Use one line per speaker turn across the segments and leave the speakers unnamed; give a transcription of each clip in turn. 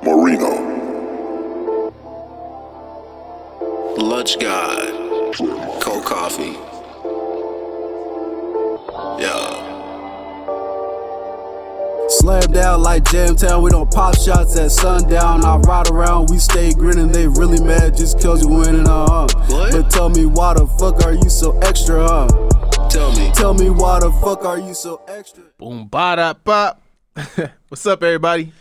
Marino.
Lunch God. Cold coffee. Yeah.
Slam down like Jamtown, we don't pop shots at sundown. I ride around, we stay grinning, they really mad just cause you winning,
What?
But tell me why the fuck are you so extra, Tell me why the fuck are you so extra?
Boom, ba pop. What's up, everybody?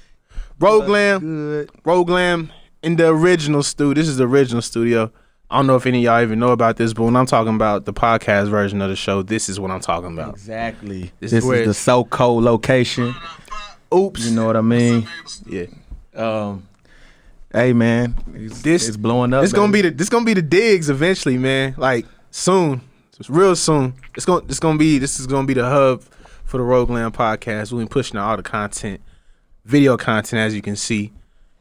Rogue Glam in the original studio. This is the original studio. I don't know if any of y'all even know about this, but when I'm talking about the podcast version of the show, this is what I'm talking about.
Exactly. This is the so-called location.
Oops.
You know what I mean?
Yeah.
Hey man, it's blowing up.
This gonna be the digs eventually, man. Like soon, it's real soon. This is gonna be the hub for the Rogue Glam podcast. We've been pushing out all the content, video content, as you can see,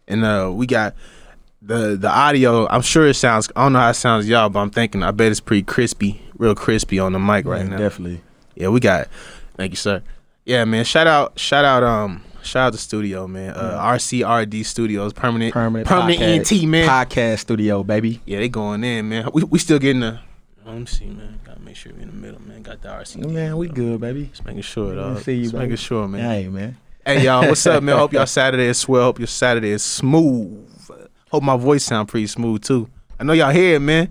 and we got the audio. I'm sure it sounds. I don't know how it sounds to y'all, but I'm thinking. I bet it's pretty crispy, real crispy on the mic right now.
Definitely.
Yeah, we got. Thank you, sir. Yeah, man. Shout out the studio, man. RCRD Studios, permanent
podcast,
ENT, man.
Podcast studio, baby.
Yeah, they going in, man. We still getting the. Let me see, man. Gotta make sure we in the middle, man. Got the RC.
Man, we good, baby.
Just making sure, dog.
See you,
Just
baby.
making sure, man.
Hey, man.
Hey, y'all. What's up, man? Hope y'all Saturday is swell. Hope your Saturday is smooth. Hope my voice sound pretty smooth too. I know y'all hear it, man.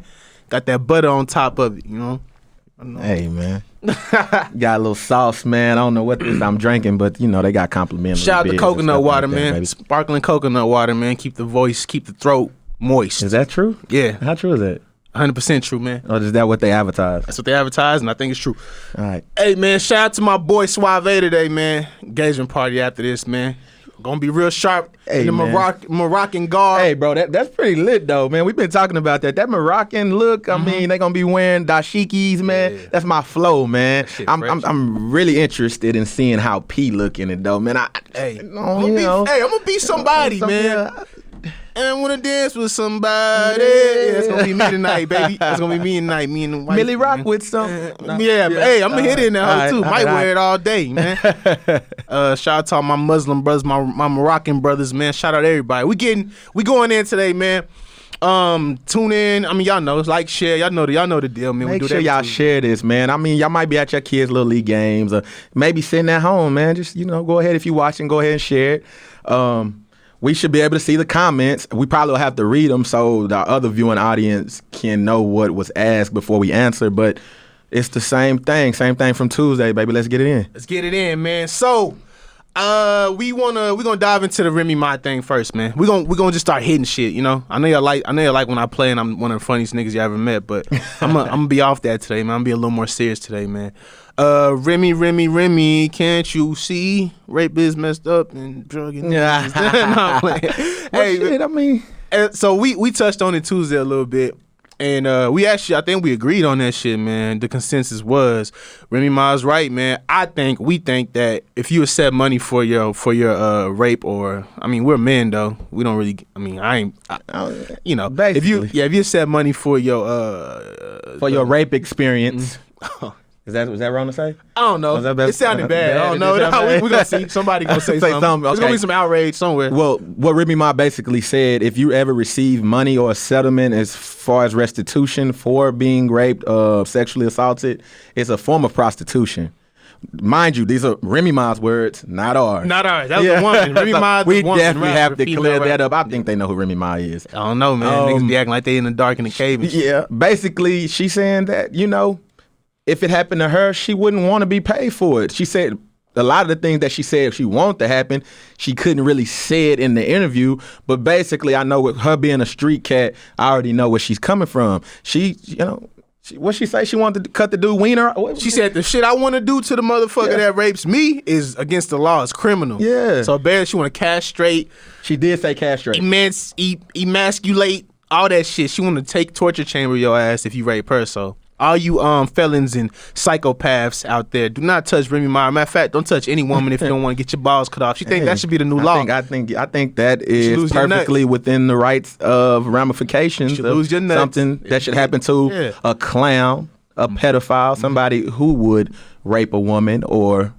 Got that butter on top of it, you know.
Hey, man. Got a little sauce, man. I don't know what this I'm drinking, but you know they got complimentary.
Shout out to coconut water,
like that,
man.
baby.
Sparkling coconut water, man. Keep the voice, keep the throat moist.
Is that true?
Yeah.
How true is that?
100% true, man.
Or is that what they advertise?
That's what they advertise, and I think it's true.
All right.
Hey, man, shout out to my boy Suave today, man. Engagement party after this, man. Gonna be real sharp
Hey,
in the
man.
Moroccan garb.
Hey, bro, that's pretty lit, though, man. We've been talking about that. That Moroccan look, I mean, they gonna be wearing dashikis, man.
Yeah.
That's my flow, man.
shit
I'm
fresh.
I'm really interested in seeing how P look in it, though, man.
I'm
you know.
gonna be somebody, man. And I wanna dance with somebody. Yeah, it's gonna be me tonight, baby. It's gonna be me tonight, me and the wife.
Millie Rock
man.
with some.
Yeah, hey, I'm gonna hit it in that hoe too.
All
Might
right.
wear it all day, man. Shout out to all my Muslim brothers, my Moroccan brothers, man. Shout out to everybody. We going in today, man. Tune in. I mean, y'all know, like, share. Y'all know the deal, man.
Make
we do
sure
that
y'all
too.
share this, man. I mean, y'all might be at your kids' little league games or maybe sitting at home, man. Just, you know, go ahead if you're watching, go ahead and share it. We should be able to see the comments. We probably will have to read them so the other viewing audience can know what was asked before we answer. But it's the same thing from Tuesday, baby. Let's get it in.
Let's get it in, man. So, we're gonna dive into the Remy Ma thing first, man. We're gonna just start hitting shit, you know. I know y'all like when I play and I'm one of the funniest niggas you ever met, but I'm gonna be off that today, man. I'm gonna be a little more serious today, man. Remy, can't you see? Rape is messed up and drug and
Yeah.
no, I'm playing. Hey,
Shit, I mean,
so we touched on it Tuesday a little bit. And I think we agreed on that shit, man. The consensus was Remy Ma's right, man. We think that if you accept money for your rape, or I mean, we're men though. We don't really. I mean, you know,
Basically.
if you accept money for your
rape experience. Was that wrong to say?
I don't know.
Was that best?
It sounded bad. I don't know.
Did it sound bad?
We're gonna see. Somebody gonna say something. There's gonna
okay.
be some outrage somewhere.
Well, what Remy Ma basically said, if you ever receive money or a settlement as far as restitution for being raped, sexually assaulted, it's a form of prostitution. Mind you, these are Remy Ma's words, not ours.
Not ours. That was a woman. Remy Ma.
We definitely have to clear that up. I think they know who Remy Ma is.
I don't know, man. Niggas be acting like they in the dark in the cave and shit.
Yeah, basically, she's saying that, you know, if it happened to her, she wouldn't want to be paid for it. She said a lot of the things that she said she wanted to happen, she couldn't really say it in the interview. But basically, I know with her being a street cat, I already know where she's coming from. What she say? She wanted to cut the dude wiener?
She said the shit I want to do to the motherfucker that rapes me is against the law. It's criminal.
Yeah.
So bad she want to castrate,
She did say castrate.
emasculate, all that shit. She want to take torture chamber your ass if you rape her. So all you felons and psychopaths out there, do not touch Remy Ma. Matter of fact, don't touch any woman if you don't want to get your balls cut off. She think that should be the new law.
I think that is
lose your
perfectly within the rights of ramifications
should
of
lose your nuts.
something that should happen to a clown, a pedophile, somebody who would rape a woman or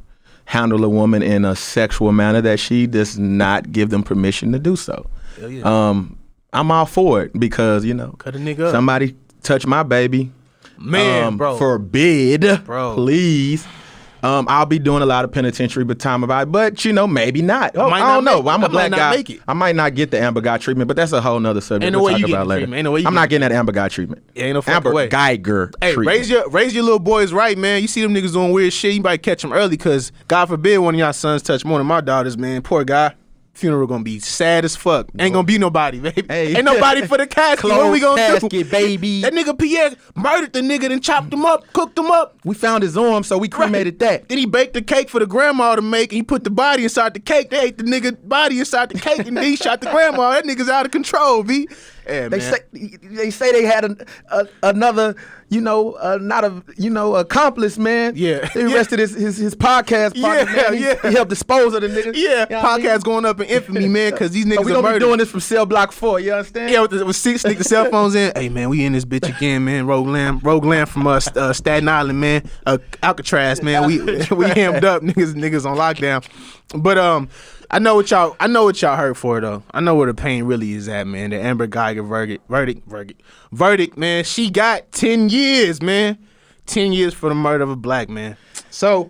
handle a woman in a sexual manner, that she does not give them permission to do so.
Hell yeah.
I'm all for it because,
Cut a nigga up.
somebody touch my baby.
Man, bro.
Forbid,
Bro.
please. I'll be doing a lot of penitentiary time about it, but maybe not. I
Might
don't
not
know.
make it.
I'm
I
a black
might not
guy.
make it.
I might not get the Amber Guy treatment, but that's a whole nother subject.
Ain't no
we'll
way
talk
you get
about
the
later.
treatment. Ain't no way you
I'm
get
not getting that Amber Guy treatment.
Yeah, ain't no fucking
Amber
way.
Geiger
Hey,
treatment.
raise your little boys right, man. You see them niggas doing weird shit, you might catch them early, because God forbid one of y'all sons touch one of my daughters, man. Poor guy. Funeral gonna be sad as fuck. Ain't gonna be nobody, baby.
Hey.
Ain't nobody for the casket. What we gonna do?
casket, baby.
That nigga Pierre murdered the nigga, then chopped him up, cooked him up.
We found his arm, so we cremated that.
Then he baked the cake for the grandma to make, and he put the body inside the cake. They ate the nigga body inside the cake, and then he shot the grandma. That nigga's out of control, B. Yeah,
They
man.
say they had another, not a, accomplice, man.
Yeah.
They arrested his podcast partner,
Yeah,
man.
yeah.
He helped dispose of the nigga.
Yeah,
You know what I
podcast
mean?
going up in infamy, man, because these niggas
So we
are
gonna be
murdered.
doing this from Cell Block 4, you understand?
Yeah, with sneak the cell phones in. Hey man, we in this bitch again, man. Rogue Lamb from Staten Island, man. Alcatraz, man. We hammed up, niggas on lockdown. But I know what y'all heard for though. I know where the pain really is at, man. The Amber Geiger verdict, man. She got 10 years, man. 10 years for the murder of a black man. So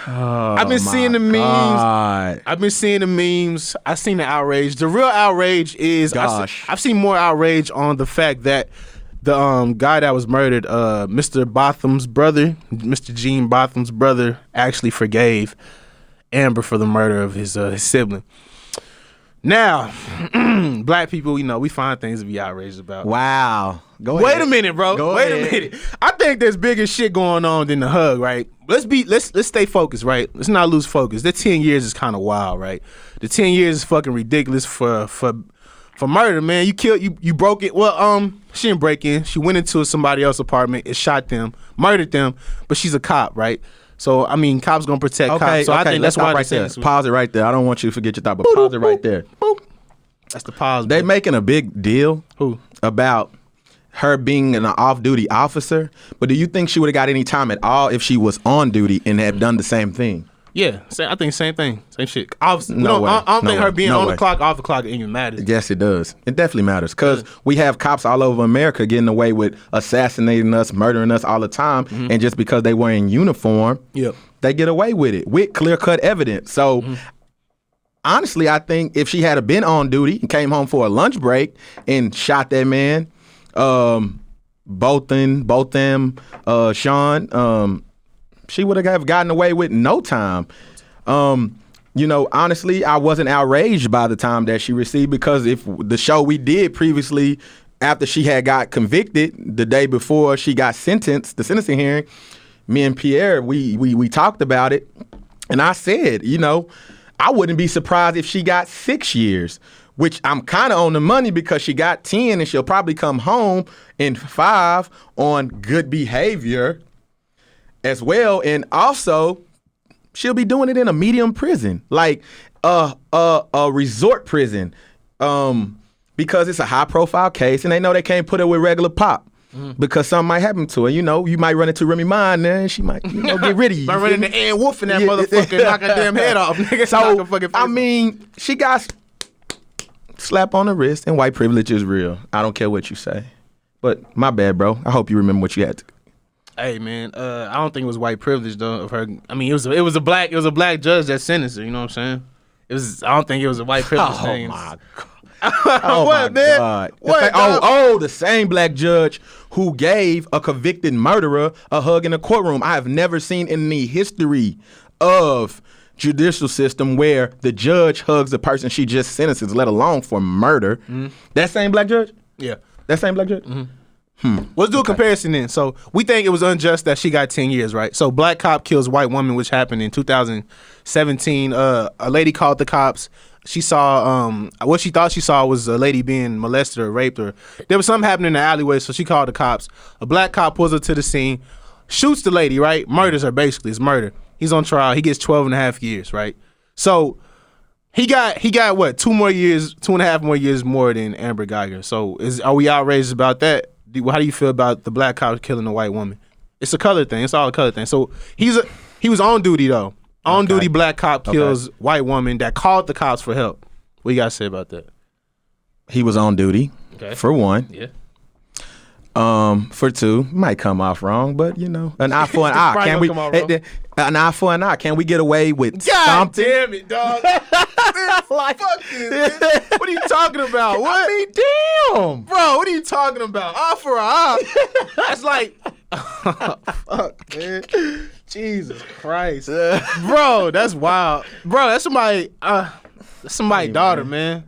I've been seeing the memes.
God.
I've been seeing the memes. I've seen the outrage. The real outrage is I've seen more outrage on the fact that the guy that was murdered, Mr. Botham's brother, Mr. Gene Botham's brother, actually forgave Amber for the murder of his sibling. Now, black people, we find things to be outraged about.
Wow. Go
Wait
ahead.
a minute, bro.
Go
Wait
ahead.
a minute. I think there's bigger shit going on than the hug, right? Let's stay focused, right? Let's not lose focus. The 10 years is kind of wild, right? The 10 years is fucking ridiculous for murder, man. You broke it. Well, she didn't break in. She went into somebody else's apartment and shot them, murdered them, but she's a cop, right? So, I mean, cops gonna protect cops. So I think that's why
right there. Pause it right there. I don't want you to forget your thought, but pause it right there.
Boop. That's the pause.
They
button.
making a big deal about her being an off-duty officer, but do you think she would have got any time at all if she was on duty and had done the same thing?
Yeah, I think same thing, same shit. Obviously,
No way.
I don't
No
think
way.
her being
No
on
way.
the clock, off the clock, it even matters.
Yes, it does. It definitely matters because we have cops all over America getting away with assassinating us, murdering us all the time, and just because they were in uniform,
Yep.
they get away with it with clear-cut evidence. So, honestly, I think if she had been on duty and came home for a lunch break and shot that man, Sean, she would have gotten away with no time. Honestly, I wasn't outraged by the time that she received because if the show we did previously, after she had got convicted, the day before she got sentenced, the sentencing hearing, me and Pierre, we talked about it, and I said, I wouldn't be surprised if she got 6 years, which I'm kind of on the money because she got 10 and she'll probably come home in 5 on good behavior as well. And also, she'll be doing it in a medium prison, like a resort prison, because it's a high profile case and they know they can't put her with regular pop. Because something might happen to her. You might run into Remy Ma and she might get rid of you.
Might run into Ann Wolf and that
Yeah.
motherfucker and knock her damn head off. Nigga, knock her fucking face
I
off.
mean, she got slap on the wrist and white privilege is real. I don't care what you say. But my bad, bro. I hope you remember what you had to.
Hey man, I don't think it was white privilege though of her. I mean, it was a black judge that sentenced her. You know what I'm saying? I don't think it was a white privilege thing.
God.
Oh
What,
man?
God.
What? dog?
The same black judge who gave a convicted murderer a hug in a courtroom. I have never seen in the history of judicial system where the judge hugs the person she just sentences, let alone for murder. That same black judge?
Yeah.
That same black judge?
Let's do a comparison then. So we think it was unjust that she got 10 years, right? So black cop kills white woman, which happened in 2017. A lady called the cops. She saw what she thought she saw was a lady being molested or raped, or there was something happening in the alleyway, so she called the cops. A black cop pulls her to the scene, shoots the lady, right? Murders her, basically. It's murder. He's on trial. He gets 12 and a half years, right? So he got what, 2.5 more years more than Amber Geiger. So are we outraged about that? How do you feel about the black cop killing a white woman? It's a color thing. It's all a color thing. So he was on duty though. On duty black cop kills white woman that called the cops for help. What you gotta say about that?
He was on duty, for one.
Yeah.
For two, might come off wrong, but you know, an eye for an eye. Can we? An eye for an eye. Can we get away with something?
Damn it, dog. Fuck this, man. What are you talking about? What?
I mean, damn,
bro. What are you talking about? Eye for an eye. That's like, fuck, man. Jesus Christ, bro. That's wild, bro. That's somebody. That's somebody's daughter, man.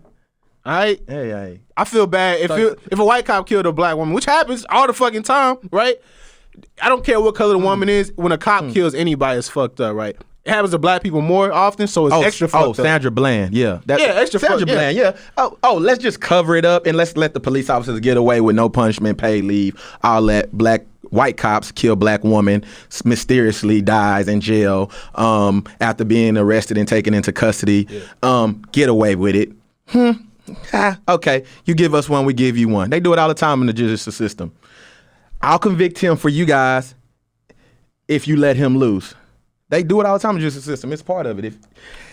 All right.
Hey.
I feel bad if a white cop killed a black woman, which happens all the fucking time, right? I don't care what color the woman is. When a cop kills anybody, it's fucked up, right? It happens to black people more often, so it's extra fucked up.
Oh, Sandra Bland, yeah.
Extra
Sandra Bland, yeah. Oh, let's just cover it up and let's let the police officers get away with no punishment, paid leave. I'll let white cops kill black woman, mysteriously dies in jail after being arrested and taken into custody. Get away with it. Okay, you give us one, we give you one. They do it all the time in the judicial system. I'll convict him for you guys if you let him loose. They do it all the time in the judicial system. It's part of it.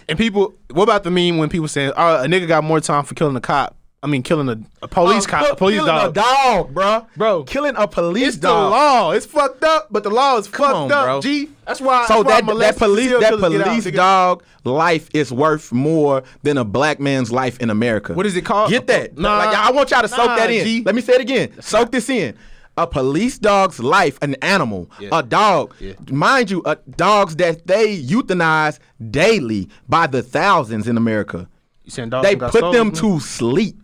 And people, what about the meme when people saying, a nigga got more time for killing a cop? I mean, killing a police cop, a police dog.
Killing a dog, bro. Killing a police dog.
It's the law. It's fucked up, but the law is fucked up,
bro.
G. That's why.
So
that
police dog life is worth more than a black man's life in America.
What is it called?
Get that?
Nah,
I want y'all to soak that in.
G.
Let me say it again. Soak this in. A police dog's life, an animal, a dog, mind you, dogs that they euthanize daily by the thousands in America.
You saying dogs
they
got
put
souls,
them
man?
to sleep.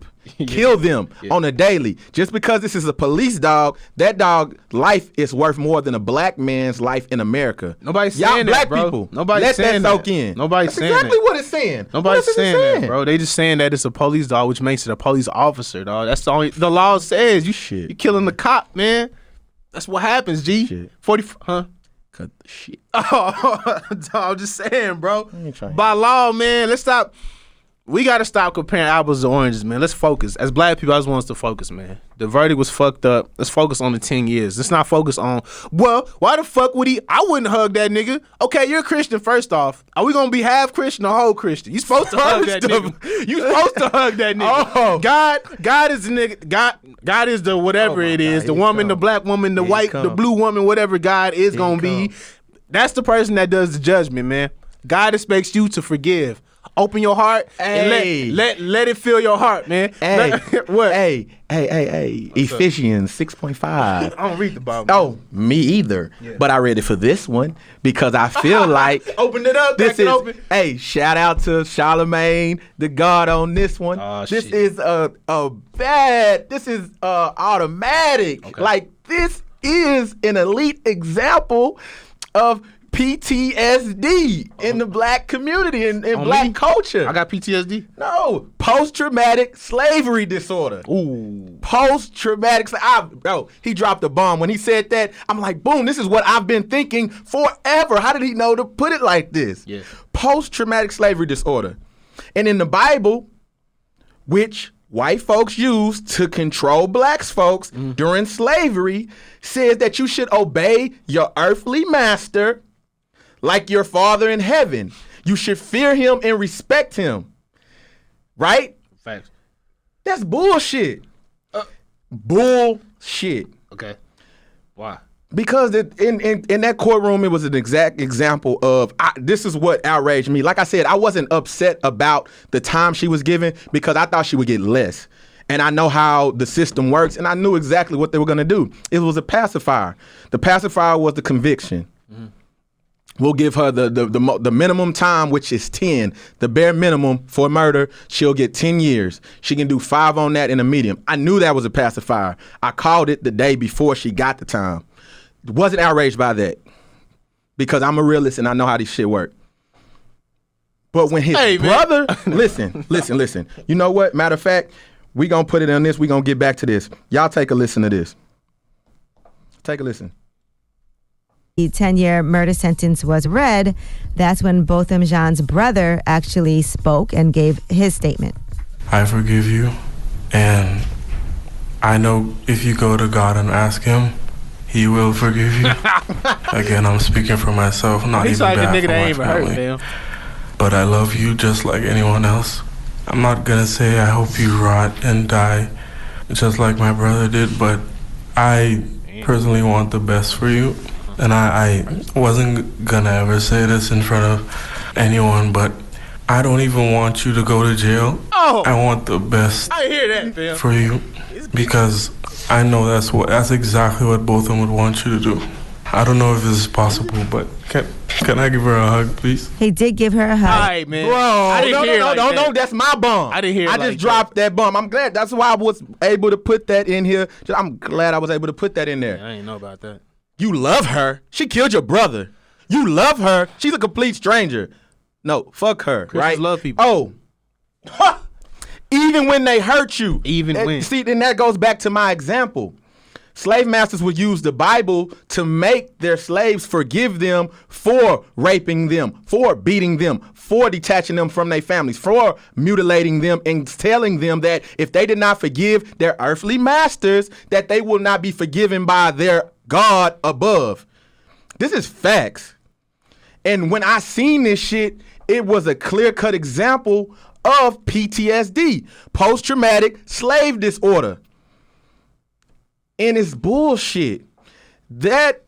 Kill them on a daily. Just because this is a police dog, that dog life is worth more than a black man's life in America.
Nobody's
Y'all
saying
black
that, bro.
people.
Nobody's
let
saying
that soak in.
Nobody's
That's
saying
exactly
that.
what it's saying.
Nobody's saying that, bro. They just saying that it's a police dog, which makes it a police officer, dog. That's the law says. You killing the cop, man. That's what happens, G.
Shit.
40, huh?
Cut the shit.
Oh, I'm just saying, bro. By law, man, let's stop. We got to stop comparing apples to oranges, man. Let's focus. As black people, I just want us to focus, man. The verdict was fucked up. Let's focus on the 10 years. Let's not focus on, well, why the fuck would he? I wouldn't hug that nigga. Okay, you're a Christian, first off. Are we going to be half Christian or whole Christian? You supposed to hug that nigga. You supposed to hug that nigga.
Oh.
God is the nigga. God is the whatever it is.
God,
the woman, the black woman, the white, the blue woman, whatever God is going to be. That's the person that does the judgment, man. God expects you to forgive. Open your heart and let it fill your heart, man. What?
Hey. Ephesians 6.5.
I don't read the Bible.
Oh, me either. Yeah. But I read it for this one because I feel like
open it up.
This is
open.
Hey, shout out to Charlemagne, the God on this one. This is this is automatic. Okay. Like this is an elite example of PTSD in the black community and black culture.
I got PTSD?
No. Post-traumatic slavery disorder.
Ooh.
Post-traumatic bro, he dropped a bomb. When he said that, I'm like, boom, this is what I've been thinking forever. How did he know to put it like this?
Yeah.
Post-traumatic slavery disorder. And in the Bible, which white folks used to control black folks during slavery, says that you should obey your earthly master like your Father in heaven. You should fear him and respect him. Right?
Facts.
That's bullshit. Bullshit.
Okay. Why?
Because in that courtroom, it was an exact example of, this is what outraged me. Like I said, I wasn't upset about the time she was given because I thought she would get less. And I know how the system works, and I knew exactly what they were going to do. It was a pacifier. The pacifier was the conviction. Mm-hmm. We'll give her the minimum time, which is 10. The bare minimum for murder, she'll get 10 years. She can do 5 on that in a medium. I knew that was a pacifier. I called it the day before she got the time. Wasn't outraged by that because I'm a realist and I know how this shit work. But when his brother, listen. You know what? Matter of fact, we gonna put it on this. We gonna get back to this. Y'all take a listen to this. Take a listen.
The 10-year murder sentence was read. That's when Botham Jean's brother actually spoke and gave his statement.
I forgive you, and I know if you go to God and ask him, He will forgive you. Again, I'm speaking for myself, not
He's
even
like a
bad
nigga
for
that
my
ain't even hurt,
family.
damn.
But I love you just like anyone else. I'm not gonna say I hope you rot and die just like my brother did, but I personally want the best for you. And I wasn't gonna ever say this in front of anyone, but I don't even want you to go to jail.
Oh.
I want the best
I hear that, fam.
for you because I know that's exactly what both of them would want you to do. I don't know if this is possible, but can I give her a hug, please?
He did give her a hug.
All right, man.
Bro,
I didn't hear it like that.
no, that's my bomb.
I didn't hear it
I
like
just dropped that bomb. I'm glad. That's why I was able to put that in here. I'm glad I was able to put that in there.
I didn't know about that.
You love her. She killed your brother. You love her. She's a complete stranger. No, fuck her,
Christians
right?
love people.
Oh. Ha! Even when they hurt you.
Even when.
See, then that goes back to my example. Slave masters would use the Bible to make their slaves forgive them for raping them, for beating them, for detaching them from their families, for mutilating them, and telling them that if they did not forgive their earthly masters, that they will not be forgiven by their God above. This is facts. And when I seen this shit, it was a clear-cut example of PTSD, post-traumatic slave disorder. And it's bullshit. That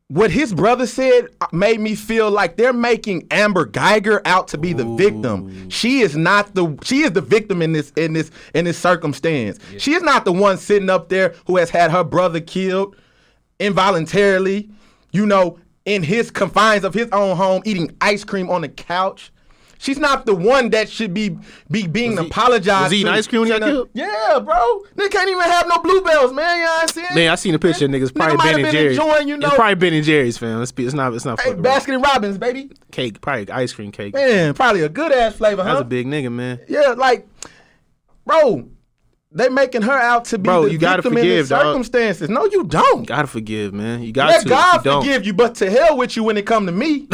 what his brother said made me feel like they're making Amber Geiger out to be the victim. She is the victim in this circumstance. Yeah. She is not the one sitting up there who has had her brother killed involuntarily, in his confines of his own home, eating ice cream on the couch. She's not the one that should be being apologized.
Was he eating ice cream when he got killed?
Yeah, bro. They can't even have no bluebells, man. You know what I'm saying?
Man, I seen a picture of niggas probably Ben and Jerry's. It's probably Ben and Jerry's, fam. It's not.
Hey, Baskin Robbins, baby.
Cake, probably ice cream cake.
Man, probably a good ass flavor, huh?
That's a big nigga, man.
Yeah, like, bro. They making her out to be the
you gotta
victim
forgive,
in the circumstances. No, you don't.
You gotta forgive, man. You got
Let
to.
God
If you don't.
forgive you, but to hell with you when it come to me.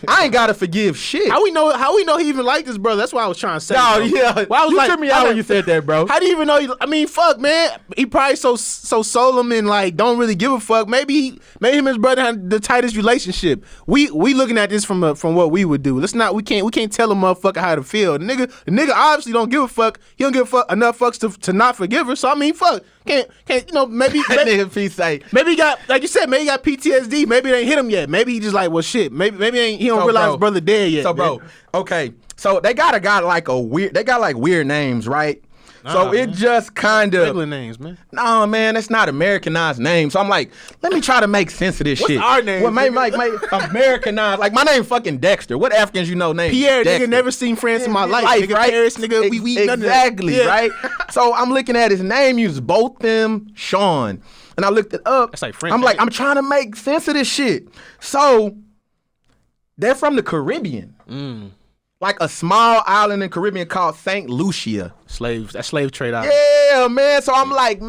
I ain't gotta forgive shit.
How we know he even liked his brother? That's what I was trying to say.
No,
bro.
yeah.
Well, I was
you
like,
tripped me out when you said that, bro.
How do you even know? I mean, fuck, man. He probably so solemn and like don't really give a fuck. Maybe him and his brother had the tightest relationship. We looking at this from what we would do. We can't tell a motherfucker how to feel. The nigga obviously don't give a fuck. He don't give a fuck enough fucks to not forgive her. So I mean, fuck. Can't maybe
That nigga P say.
maybe he got, like you said, maybe he got PTSD. Maybe it ain't hit him yet. Maybe he just like, well, shit. Maybe he don't realize his brother dead yet.
So, bro,
man.
okay. So they got like weird names, right? So it just kind of
Regular names, man.
No, man, that's not Americanized names. So I'm like, let me try to make sense of this
What's
shit.
our names,
Well, make
nigga?
Americanized. Like my name fucking Dexter. What Africans name?
Pierre,
Dexter?
nigga, never seen France in my life. Nigga,
right?
Paris, nigga, we none of that.
Exactly,
Yeah.
right? So I'm looking at his name, he was Botham Sean. And I looked it up.
That's like French,
I'm like,
ain't it?
I'm trying to make sense of this shit. So they're from the Caribbean. Like a small island in the Caribbean called St. Lucia.
Slaves. That slave trade out.
Yeah, man. So I'm like,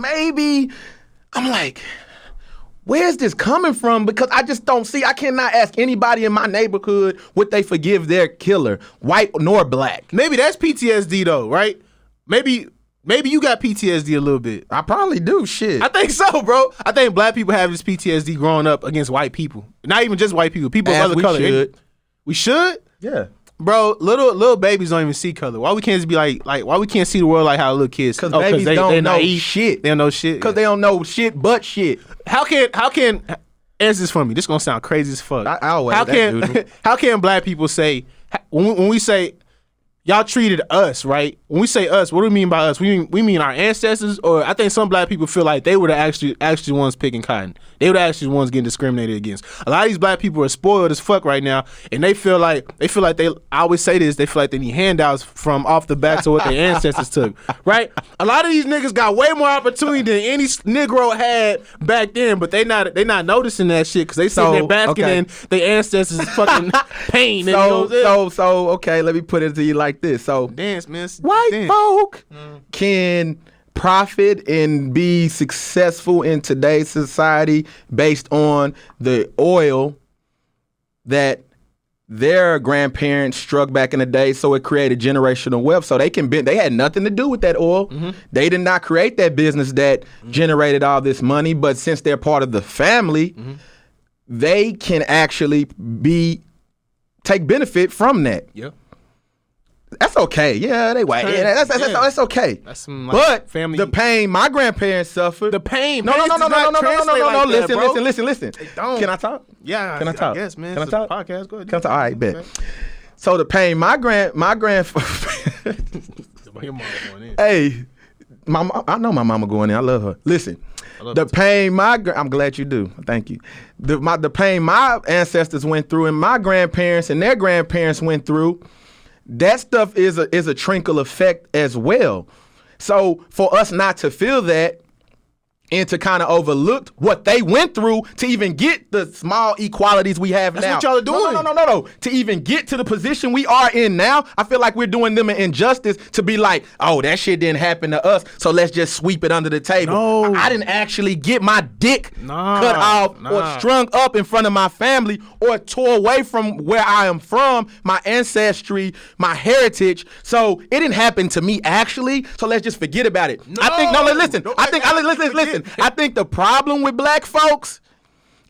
where's this coming from? Because I just don't see. I cannot ask anybody in my neighborhood would they forgive their killer, white nor black.
Maybe that's PTSD though, right? Maybe you got PTSD a little bit.
I probably do. Shit.
I think so, bro. I think black people have this PTSD growing up against white people. Not even just white people. People of
As
other
we
color.
should.
We should?
Yeah.
Bro, little babies don't even see color. Why we can't just be like why we can't see the world like how little kids?
Because babies don't
they
know
naive.
shit.
They don't know shit.
Because they don't know shit but shit.
How can answer this for me? This gonna sound crazy as fuck.
I always that
how can black people say when we say y'all treated us right? When we say us, what do we mean by us? We mean our ancestors, or I think some black people feel like they were the actually ones picking cotton. They were the actually ones getting discriminated against. A lot of these black people are spoiled as fuck right now, and they feel like I always say this, they feel like they need handouts from off the backs of what their ancestors took. Right? A lot of these niggas got way more opportunity than any Negro had back then, but they not noticing that shit because they sitting there basking in their ancestors' fucking pain.
So okay, let me put it to you like this. So
dance, man.
White folk can profit and be successful in today's society based on the oil that their grandparents struck back in the day, so it created generational wealth. So they had nothing to do with that oil. They did not create that business that generated all this money, but since they're part of the family, they can actually take benefit from that.
Yeah.
That's okay. Yeah, they white. Yeah, that's okay.
That's some,
but
family.
The pain my grandparents suffered.
The pain.
No. Listen.
Don't.
Can I talk?
Yeah.
Can I talk?
Yes, man.
Can I
It's a
talk?
Podcast. Go ahead.
Can I talk? All right, bet.
Okay.
So the pain my grand.
Your mama going in.
Hey, I know my mama going in. I love her. Listen, the pain I'm glad you do. Thank you. The pain my ancestors went through and my grandparents and their grandparents went through. That stuff is a trickle effect as well. So for us not to feel that and to kind of overlook what they went through to even get the small equalities we have now.
That's what y'all are doing.
No. To even get to the position we are in now, I feel like we're doing them an injustice to be like, oh, that shit didn't happen to us, so let's just sweep it under the table.
No.
I didn't actually get my dick cut off or strung up in front of my family or tore away from where I am from, my ancestry, my heritage. So it didn't happen to me actually, so let's just forget about it. Listen. I think the problem with black folks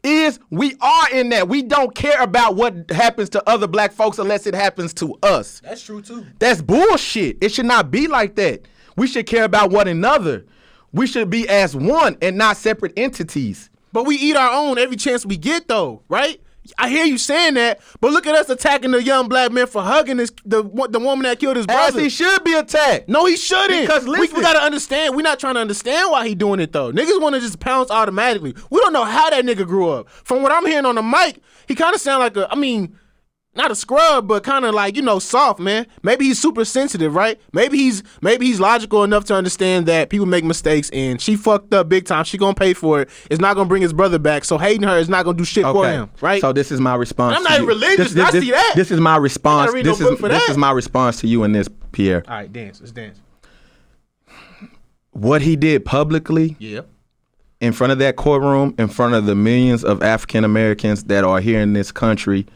is we are in that. We don't care about what happens to other black folks unless it happens to us.
That's true too.
That's bullshit. It should not be like that. We should care about one another. We should be as one and not separate entities.
But we eat our own every chance we get, though, right? I hear you saying that, but look at us attacking the young black man for hugging the woman that killed his brother.
As he should be attacked.
No, he shouldn't.
Because listen,
we gotta understand. We're not trying to understand why he doing it though. Niggas want to just pounce automatically. We don't know how that nigga grew up. From what I'm hearing on the mic, he kind of sound like not a scrub, but kind of like, soft, man. Maybe he's super sensitive, right? Maybe he's logical enough to understand that people make mistakes and she fucked up big time. She gonna pay for it. It's not gonna bring his brother back. So hating her is not gonna do shit for him, right?
So this is my response.
I'm not even religious. I see that.
This is my response.
This
is my response to you in this, Pierre.
All right, dance. Let's dance.
What he did publicly, in front of that courtroom, in front of the millions of African Americans that are here in this country,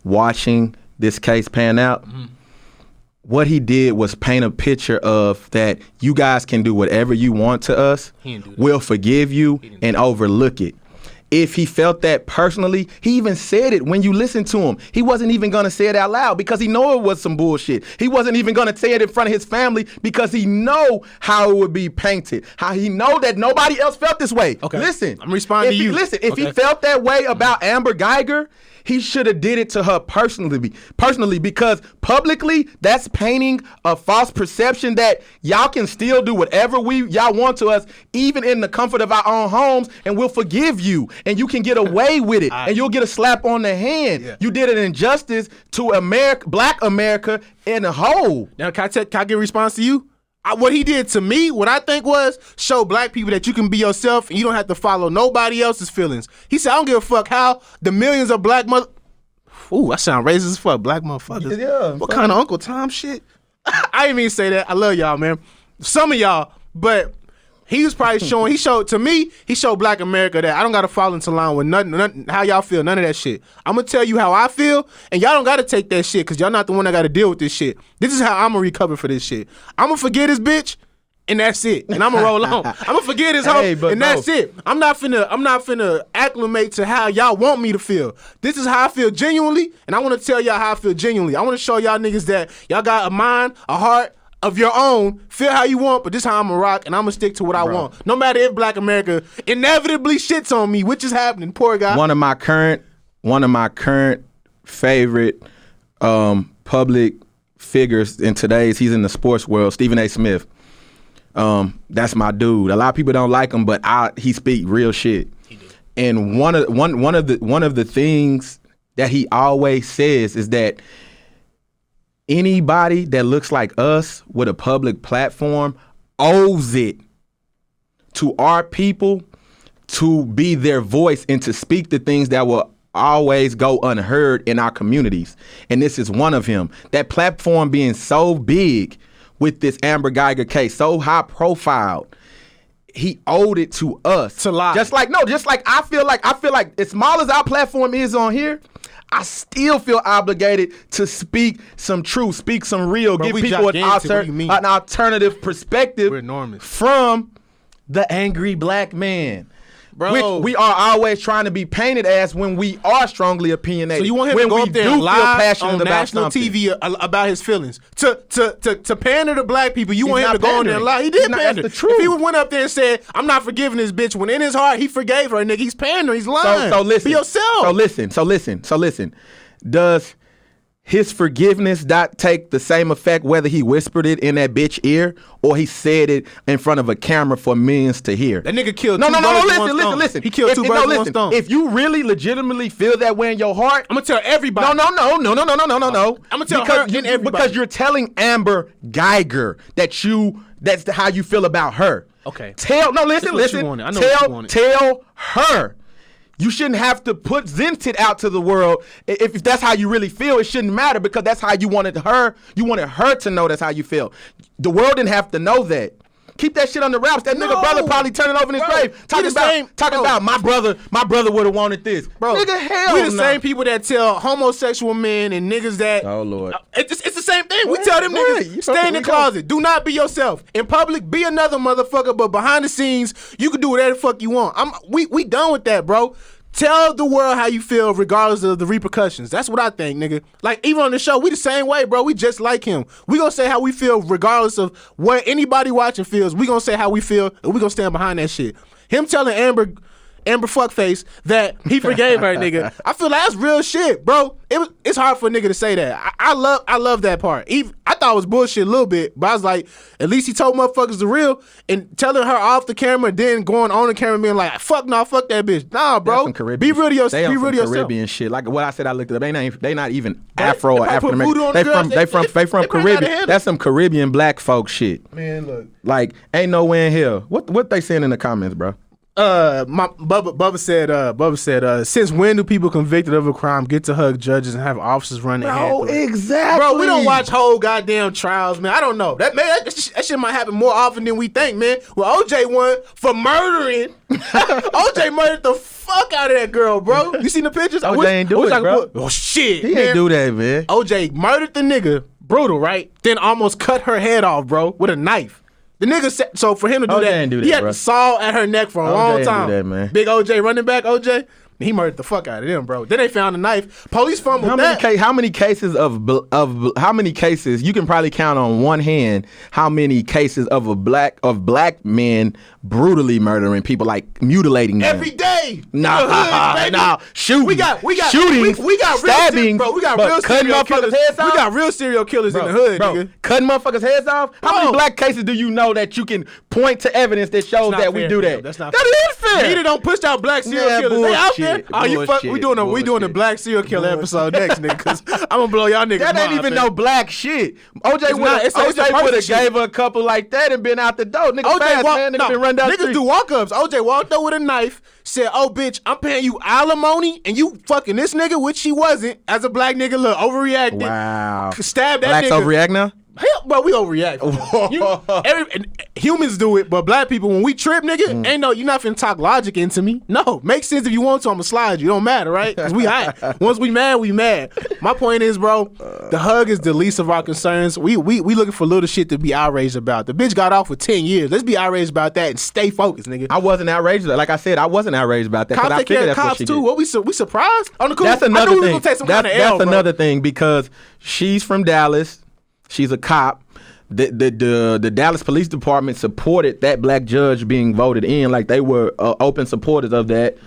watching this case pan out, what he did was paint a picture of that you guys can do whatever you want to us. We'll forgive you and overlook it. If he felt that personally, he even said it when you listen to him. He wasn't even going to say it out loud because he know it was some bullshit. He wasn't even going to say it in front of his family because he know how it would be painted. How he know that nobody else felt this way.
Okay.
Listen.
I'm responding to you.
If he felt that way about Amber Geiger, he should have did it to her personally because publicly that's painting a false perception that y'all can still do whatever y'all want to us, even in the comfort of our own homes, and we'll forgive you and you can get away with it and you'll get a slap on the hand. Yeah. You did an injustice to Black America in a whole.
Now, can I get a response to you? What he did to me, what I think was show black people that you can be yourself and you don't have to follow nobody else's feelings. He said, I don't give a fuck how the millions of black Ooh, I sound racist as fuck. Black motherfuckers.
Yeah,
what kind of Uncle Tom shit? I didn't even say that. I love y'all, man. Some of y'all, but he was probably showing, he showed black America that I don't got to fall into line with nothing, how y'all feel, none of that shit. I'm going to tell you how I feel, and y'all don't got to take that shit because y'all not the one that got to deal with this shit. This is how I'm going to recover for this shit. I'm going to forget this bitch, and that's it. And I'm going to roll on. I'm going to forget his hoe, and that's it. I'm not finna acclimate to how y'all want me to feel. This is how I feel genuinely, and I want to tell y'all how I feel genuinely. I want to show y'all niggas that y'all got a mind, a heart, of your own, feel how you want, but this is how I'm gonna rock, and I'm gonna stick to what I want. No matter if Black America inevitably shits on me, which is happening. Poor guy.
One of my current favorite public figures in he's in the sports world, Stephen A. Smith. That's my dude. A lot of people don't like him, but he speak real shit. He do. And one of the things that he always says is that anybody that looks like us with a public platform owes it to our people to be their voice and to speak the things that will always go unheard in our communities. And this is one of him. That platform being so big with this Amber Geiger case, so high profile, he owed it to us.
To lie.
Just like I feel like as small as our platform is on here, I still feel obligated to speak some truth, speak some real,
Bro,
give
we
people
gigantic. What do you mean?
an alternative perspective
We're enormous.
from the angry black man.
Bro.
Which we are always trying to be painted as when we are strongly opinionated.
So you want him
when
to go
we
up there
do
and
feel
lie
passionate
on
about
national
something.
TV about his feelings to pander to black people? You want him
not
to go on there and lie? He did
He's not-
pander.
that's the truth.
If he went up there and said, "I'm not forgiving this bitch," when in his heart he forgave her, nigga, he's pandering. He's lying.
So listen.
Be yourself.
So listen. Does his forgiveness not take the same effect whether he whispered it in that bitch ear or he said it in front of a camera for millions to hear?
That nigga killed
No,
two birds with one stone.
listen.
He killed two birds with one stone.
If you really legitimately feel that way in your heart,
I'm gonna tell everybody.
No.
I'ma tell her and everybody.
Because you're telling Amber Geiger that's how you feel about her.
Okay.
Listen.
what you wanted. I know what you wanted.
Tell her. You shouldn't have to present it out to the world. If that's how you really feel, it shouldn't matter because that's how you wanted her. You wanted her to know that's how you feel. The world didn't have to know that. Keep that shit under wraps. That nigga brother probably turning over in his grave. Talking about my brother would have wanted this.
Bro,
nigga, hell
we the
no.
same people that tell homosexual men and niggas that.
Oh, Lord.
It's the same thing. We tell them
Right.
niggas,
You
stay in the
fucking
closet. Do not be yourself. In public, be another motherfucker, but behind the scenes, you can do whatever the fuck you want. We done with that, bro. Tell the world how you feel regardless of the repercussions. That's what I think, nigga. Like, even on the show, we the same way, bro. We just like him. We gonna say how we feel regardless of what anybody watching feels. We gonna say how we feel, and we gonna stand behind that shit. Him telling Amber fuckface that he forgave her, nigga. I feel like that's real shit, bro. It's hard for a nigga to say that. I love that part. I thought it was bullshit a little bit, but I was like, at least he told motherfuckers the real and telling her off the camera, then going on the camera and being like, fuck that bitch. Nah, bro. Be real to yourself. Be real to yourself.
Caribbean shit. Like what I said, I looked it up. They not even Afro or
they
African
put voodoo on
American.
the
They
girls.
from
They bring out the
Caribbean.
handle.
That's some Caribbean black folk shit.
Man, look.
Like ain't no way in hell. What they saying in the comments, bro?
Bubba said, since when do people convicted of a crime get to hug judges and have officers run their hands?
Oh, exactly.
Bro, we don't watch whole goddamn trials, man. I don't know. That shit might happen more often than we think, man. Well, OJ won for murdering. OJ murdered the fuck out of that girl, bro. You seen the pictures?
OJ ain't do it, bro.
Oh shit,
He ain't do that, man.
OJ murdered the nigga, brutal, right? Then almost cut her head off, bro, with a knife. The nigga said, so for him to do
OJ
that,
ain't do that,
he had
bro.
the saw at her neck for a
OJ
long
ain't do
time.
that, man.
Big OJ running back, OJ. He murdered the fuck out of them, bro. Then they found a knife. Police fumbled that.
How many cases how many cases you can probably count on one hand how many cases of black men brutally murdering people, like mutilating them
Every day.
Nah, shooting.
We got
shootings,
we got real
stabbings,
bro. We got
but
real
cutting
serial
motherfuckers'
killers.
heads
We
off?
got real serial killers in the hood, nigga.
Cutting motherfuckers' heads off. How
Bro.
many black cases do you know that you can point to evidence that shows
Not
that we
fair,
do
fam.
that?
That's not
That is fair.
Media don't push out black serial
Yeah,
killers. They out there.
bullshit,
Oh, you fuck. We doing a
bullshit.
black serial killer episode next, nigga. Cause I'm gonna blow y'all niggas.
That ain't
mind,
even
fam.
no black shit. OJ
It's not. It's a
would have
perfect shit.
gave her a couple like that and been out the door. Nigga fast, man. Nigga been run down the
niggas
street.
do walk-ups. OJ walked up with a knife, said, "Oh, bitch, I'm paying you alimony, and you fucking this nigga," which she wasn't. As a black nigga, look, overreacted.
Wow.
Stabbed that
Blacks
nigga.
overreact now?
Hell, bro, we overreact. Humans do it, but black people, when we trip, nigga, ain't no, you're not finna talk logic into me. No, make sense if you want to. I'ma slide you. Don't matter, right? Cause we hot. Once we mad, we mad. My point is, bro, the hug is the least of our concerns. We looking for little shit to be outraged about. The bitch got off for 10 years. Let's be outraged about that and stay focused, nigga.
I wasn't outraged. Like I said, I wasn't outraged about that.
Cops
I
take care
figured
of
that's what
cops
she
too.
did.
What we surprised? On the cool.
That's
I
another
knew we was
thing.
gonna take some kind of L,
That's
bro.
another thing because she's from Dallas. She's a cop. The Dallas Police Department supported that black judge being voted in. Like they were open supporters of that.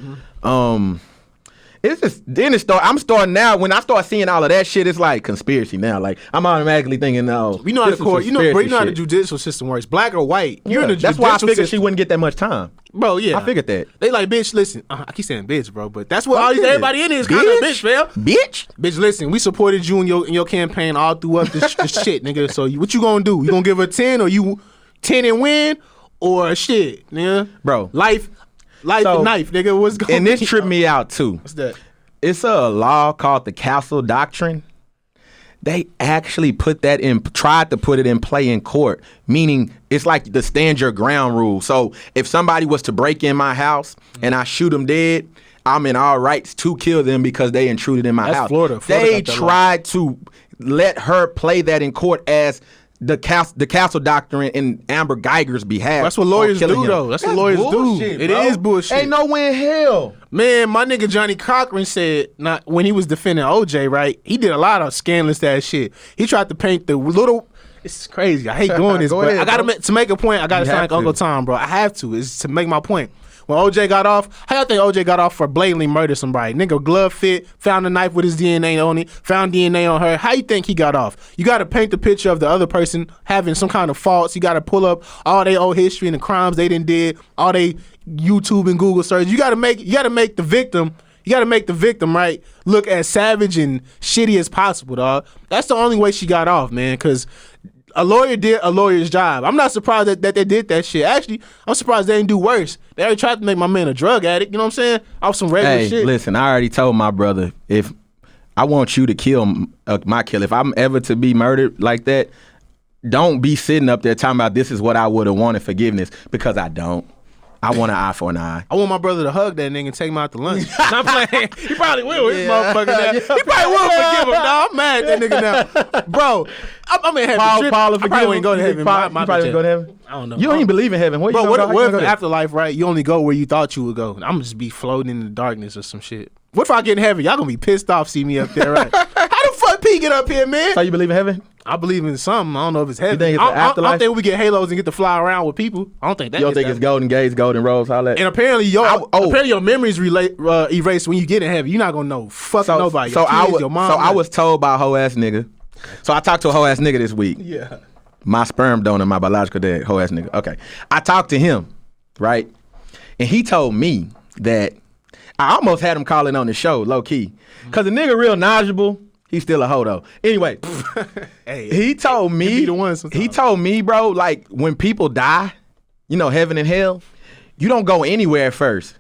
It's just then I'm starting now. When I start seeing all of that shit, it's like conspiracy now. Like I'm automatically thinking, no,
You know how
this
the
is
court, bro, you know how the
conspiracy shit.
judicial system works. Black or white, you're in the
That's why I
judicial
figured she
system.
wouldn't get that much time.
Bro, yeah.
I figured that.
They like, bitch, listen. I keep saying bitch, bro, but that's what
Fuck
all these
it.
everybody in is kind of bitch, fam.
Bitch.
Bitch, listen, we supported you in your campaign all throughout this shit, nigga. So what you gonna do? You gonna give her 10 or you 10 and win or shit, nigga?
Bro.
Life
So,
and knife, nigga. What's going on?
And this tripped me out too.
What's that?
It's a law called the Castle Doctrine. They actually tried to put it in play in court, meaning it's like the stand your ground rule. So if somebody was to break in my house and I shoot them dead, I'm in all rights to kill them because they intruded in my
That's
house.
Florida.
They
got that law.
tried to let her play that in court as the castle doctrine in Amber Geiger's behalf.
That's what lawyers
on
do,
killing him.
though. That's what lawyers
bullshit,
do. It
bro.
is bullshit.
Ain't no way in hell.
Man, my nigga Johnny Cochran said, not when he was defending OJ, right? He did a lot of scandalous ass shit. He tried to paint the little. It's crazy. I hate doing this,
Go
but
ahead,
I gotta
bro.
to make a point. I gotta
You
sound
have
like Uncle
to.
Tom, bro. I have to. It's to make my point. When OJ got off, how y'all think OJ got off for blatantly murder somebody? Nigga, glove fit, found a knife with his DNA on it, found DNA on her. How you think he got off? You gotta paint the picture of the other person having some kind of faults. You gotta pull up all their old history and the crimes they done did, all they YouTube and Google search. You gotta make the victim. You gotta make the victim, right, look as savage and shitty as possible, dog. That's the only way she got off, man, because a lawyer did a lawyer's job. I'm not surprised that they did that shit. Actually, I'm surprised they didn't do worse. They already tried to make my man a drug addict, you know what I'm saying? Off some regular
Hey,
shit.
listen, I already told my brother, if I want you to kill my killer, if I'm ever to be murdered like that, don't be sitting up there talking about this is what I would have wanted forgiveness, because I don't. I want an eye for an eye.
I want my brother to hug that nigga and take him out to lunch. I'm playing. He probably will. This
Yeah.
motherfucker now. He probably will forgive him, dog. I'm mad at that nigga now. Bro, I'm in heaven.
Paul,
I probably wouldn't go to heaven.
You probably wouldn't go to heaven?
I don't know.
You don't even believe in heaven. Where
Bro,
you
what
gonna
if
go?
the afterlife, right? You only go where you thought you would go. I'm gonna just be floating in the darkness or some shit. What if I get in heaven? Y'all gonna be pissed off see me up there, right? How the fuck P get up here, man?
So you believe in heaven?
I believe in something. I don't know if it's heaven.
think it's the
I don't
afterlife?
think we get halos and get to fly around with people. I don't think that.
You don't
is
think
that.
it's golden gates, golden roads, all that?
And apparently
oh.
apparently your memories erased when you get in heaven. You're not gonna know fuck nobody. Your kids, your mom.
I was told by a hoe ass nigga. So I talked to a hoe ass nigga this week.
Yeah.
My sperm donor, my biological dad, hoe ass nigga. Okay. I talked to him, right? And he told me that I almost had him calling on the show, low key. Cause the nigga real knowledgeable. He's still a hoe though. Anyway,
Hey,
he told me.
be the one sometimes.
He told me, bro, like when people die, you know, heaven and hell, you don't go anywhere at first.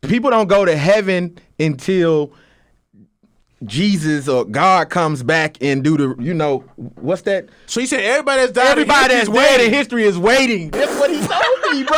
People don't go to heaven until Jesus or God comes back and do the, you know, what's that?
so you said everybody that's died.
Everybody that's
is
dead in
waiting.
history is waiting. That's what he told me, bro.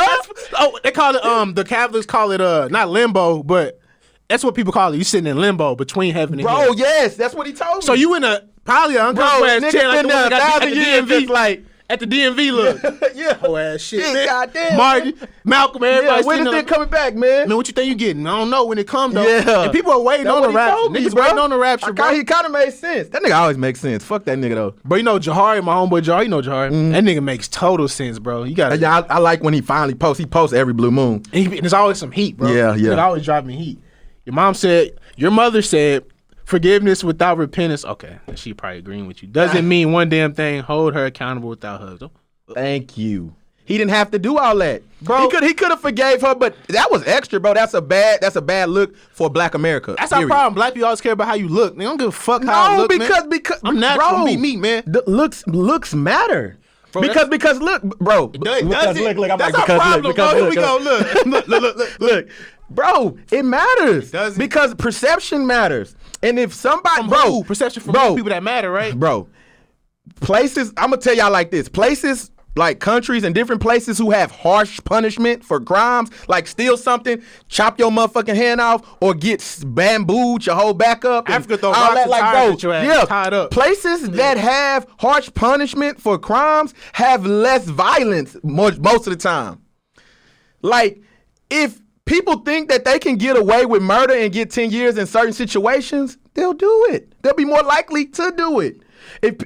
Oh, they call it the Catholics call it not limbo, but that's what people call it. You sitting in limbo between heaven and hell.
Bro, yes, that's what he told me.
So you in a probably an
bro,
uncomfortable ass
niggas
chair like
been
the one
there
that got at
1,000
the
years,
DMV.
just like,
At the DMV, look.
yeah.
Whole ass shit,
Yeah,
man.
goddamn,
Martin, Malcolm, everybody.
Yeah, when is it coming back, man?
Man, what you think you getting? I don't know when it comes though.
Yeah.
And people are waiting
That's
on
what
the
he
rapture.
told me,
Niggas
bro.
waiting on the rapture, bro.
He kind of made sense. That nigga always makes sense. Fuck that nigga though.
But you know Jahari, my homeboy Jahari, you know Jahari. That nigga makes total sense, bro. You got to.
Yeah, I like when he finally posts. He posts every blue moon.
And there's always some heat, bro.
Yeah, yeah.
It always drive me heat. Your mother said, forgiveness without repentance. Okay, she probably agreeing with you. Doesn't mean one damn thing. Hold her accountable without hugs.
Thank you. He didn't have to do all that,
Bro.
He could have forgave her, but that was extra, bro. That's a bad look for Black America.
That's our
period.
problem. Black people always care about how you look. They don't give a fuck how I
No,
look, man.
because
I'm natural.
bro,
I'm be me, man.
The looks matter.
Bro,
because look, bro.
Does
Because
it?
look, I'm
That's
like,
our
because
problem,
look,
bro.
because
Here we go. Look.
Look, bro, it matters.
Does it?
Because perception matters. And if somebody,
From
bro,
who? Perception from
bro,
people that matter, right?
bro, places, I'm gonna tell y'all like this. Places like countries and different places who have harsh punishment for crimes, like steal something, chop your motherfucking hand off, or get bambooed your whole back up. and
Africa throw
all
rocks
that,
and
like,
tires
bro,
at your ass,
yeah,
tied up.
places that have harsh punishment for crimes have less violence most of the time. Like, if people think that they can get away with murder and get 10 years in certain situations, they'll do it. They'll be more likely to do it. If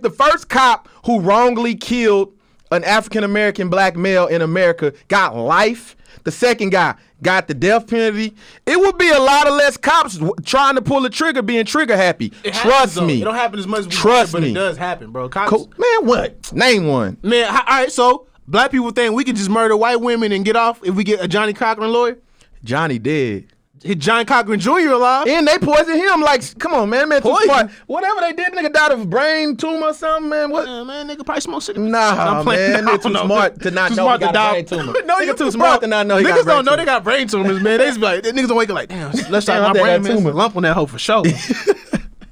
the first cop who wrongly killed an African American black male in America got life, the second guy got the death penalty, it would be a lot of less cops trying to pull the trigger, being trigger happy.
It happens,
Trust
though.
me.
It don't happen as much as we
Trust
think, but
me.
it does happen, bro. Cops,
Man, what? Name one.
man, all right, so black people think we can just murder white women and get off if we get a Johnny Cochran lawyer?
Johnny dead.
Hit John Cochran Jr. alive?
And they poisoned him. Like, come on, man. Too
Poison?
smart. Whatever they did, nigga died of brain tumor or something, man. What?
Man, nigga probably smoke cigarettes.
Nah,
I'm playing.
man.
I
They're
don't
too
know.
smart to not
Too
know
smart
he
to
got a
die.
brain tumor.
No,
Nigga
you
too smart to not know he got a
Niggas
brain
don't know
tumor.
they got brain tumors, man. They just be like, niggas don't wake up like, damn, let's
Damn,
my
I think I
brain,
got
man.
tumor.
Lump on that hoe for sure.